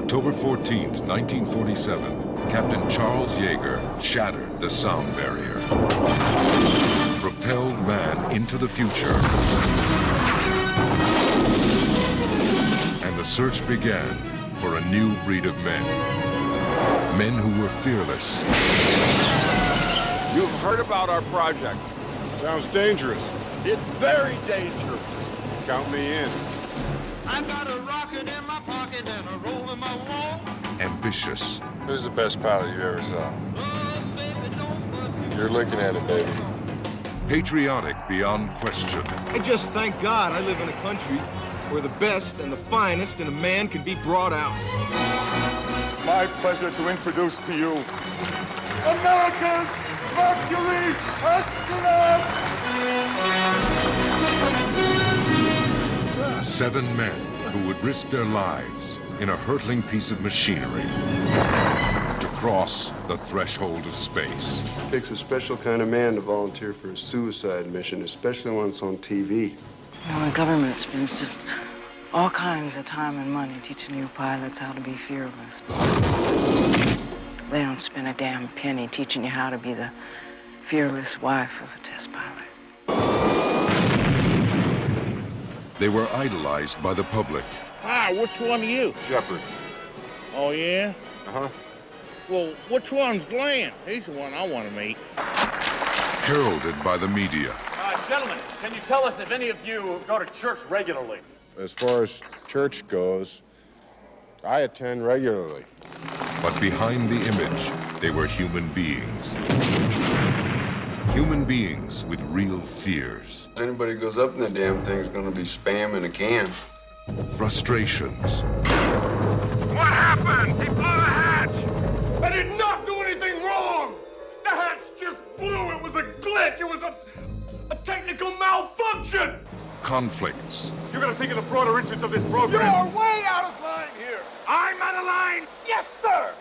October 14th, 1947, Captain Charles Yeager shattered the sound barrier, propelled man into the future, and the search began for a new breed of men. Men who were fearless. You've heard about our project. Sounds dangerous. It's very dangerous. Count me in. I got a rocket in my pocket and a roll in my wall. Ambitious. Who's the best pilot you ever saw? Oh, baby, don't bust me. You're looking at it, baby. Patriotic beyond question. I just thank God I live in a country where the best and the finest in a man can be brought out. My pleasure to introduce to you America's Mercury astronauts! 7 men who would risk their lives in a hurtling piece of machinery to cross the threshold of space. It takes a special kind of man to volunteer for a suicide mission, especially when it's on TV. The government spends just all kinds of time and money teaching new pilots how to be fearless. They don't spend a damn penny teaching you how to be the fearless wife of a test pilot. They were idolized by the public. Ah, which one are you? Shepard. Oh, yeah? Uh-huh. Well, which one's Glenn? He's the one I want to meet. Heralded by the media. Gentlemen, can you tell us if any of you go to church regularly? As far as church goes, I attend regularly. But behind the image, they were human beings. Human beings with real fears. Anybody who goes up in the damn thing's gonna be spam in a can. Frustrations. What happened? He blew the hatch! I did not do anything wrong! The hatch just blew! It was a glitch! It was a technical malfunction! Conflicts. You're gonna think of the broader interests of this program. You're way out of line here! I'm out of line? Yes, sir!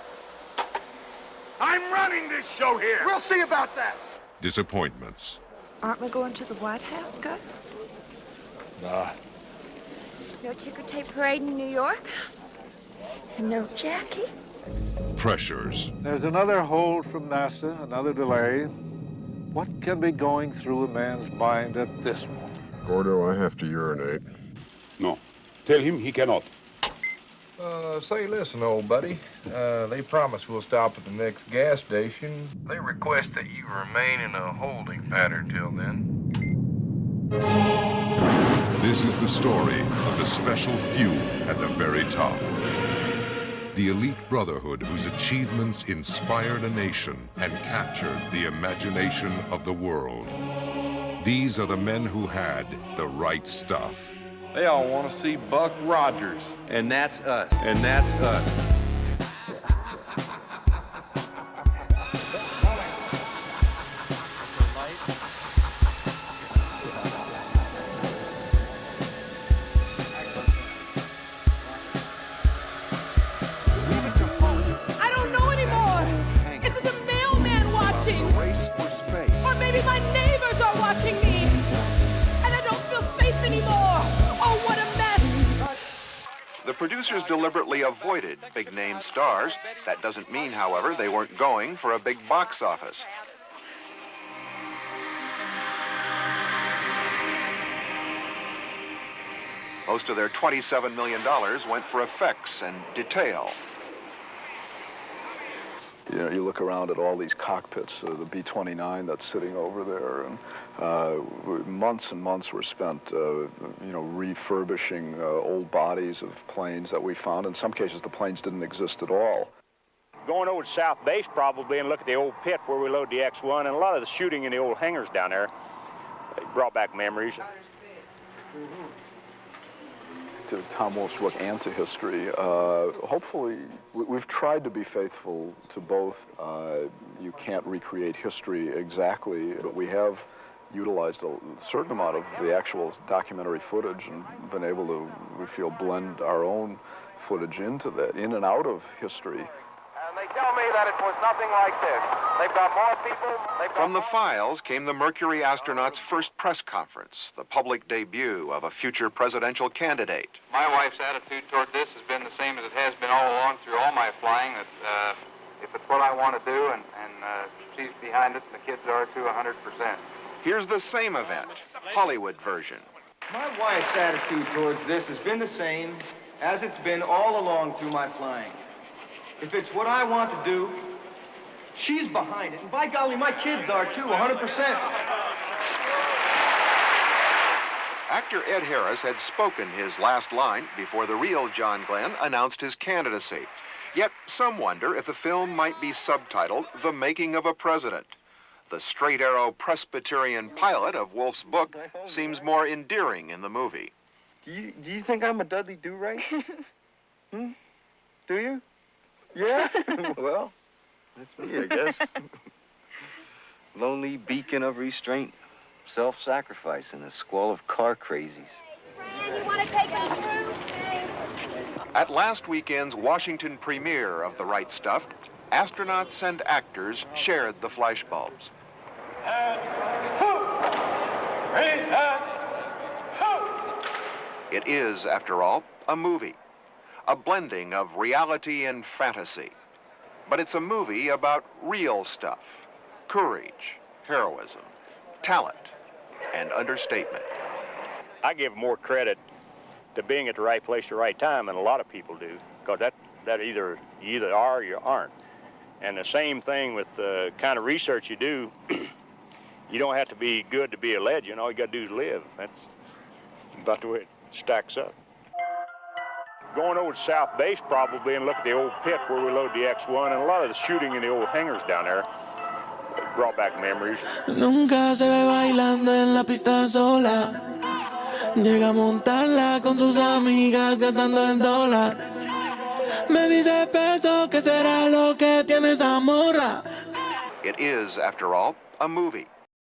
I'm running this show here! We'll see about that! Disappointments. Aren't we going to the White House, Gus? Nah. No ticker tape parade in New York? And no Jackie? Pressures. There's another hold from NASA, another delay. What can be going through a man's mind at this moment? Gordo, I have to urinate. No. Tell him he cannot. Say, listen, old buddy. They promise we'll stop at the next gas station. They request that you remain in a holding pattern till then. This is the story of the special few at the very top. The elite brotherhood whose achievements inspired a nation and captured the imagination of the world. These are the men who had the right stuff. They all want to see Buck Rogers, and that's us, and that's us. I don't know anymore. Is it the mailman watching? Or maybe my neighbors are watching me. And I don't feel safe anymore. Oh, what a mess! The producers deliberately avoided big-name stars. That doesn't mean, however, they weren't going for a big box office. Most of their $27 million went for effects and detail. You know, you look around at all these cockpits, the B-29 that's sitting over there, and months and months were spent, you know, refurbishing old bodies of planes that we found. In some cases, the planes didn't exist at all. Going over to South Base probably and look at the old pit where we load the X-1 and a lot of the shooting in the old hangars down there. It brought back memories. To Tom Wolfe's book, Anti-History, hopefully we've tried to be faithful to both. You can't recreate history exactly, but we have utilized a certain amount of the actual documentary footage and been able to, we feel, blend our own footage into that, in and out of history. And they tell me that it was nothing like this. They've got more people. From the files came the Mercury astronauts' first press conference, the public debut of a future presidential candidate. My wife's attitude toward this has been the same as it has been all along through all my flying, that if it's what I want to do and she's behind it and the kids are too, 100%. Here's the same event, Hollywood version. My wife's attitude towards this has been the same as it's been all along through my flying. If it's what I want to do, she's behind it. And by golly, my kids are too, 100%. Actor Ed Harris had spoken his last line before the real John Glenn announced his candidacy. Yet some wonder if the film might be subtitled The Making of a President. The straight-arrow Presbyterian pilot of Wolfe's book seems more endearing in the movie. Do you think I'm a Dudley Do-Right? Do you? Yeah? Well, that's me, I guess. Lonely beacon of restraint, self-sacrifice in a squall of car crazies. You want to take me through? At last weekend's Washington premiere of The Right Stuff, astronauts and actors shared the flashbulbs. It is, after all, a movie, a blending of reality and fantasy. But it's a movie about real stuff, courage, heroism, talent, and understatement. I give more credit to being at the right place at the right time than a lot of people do, because that either you either are or you aren't. And the same thing with the kind of research you do. You don't have to be good to be a legend. All you got to do is live. That's about the way it stacks up. Going over to South Base probably and look at the old pit where we load the X-1, and a lot of the shooting in the old hangars down there brought back memories. Nunca se ve bailando en la pista sola. Llega a montarla con sus amigas gastando el dólar. Me dice peso que será lo que tiene esa morra. It is, after all, a movie.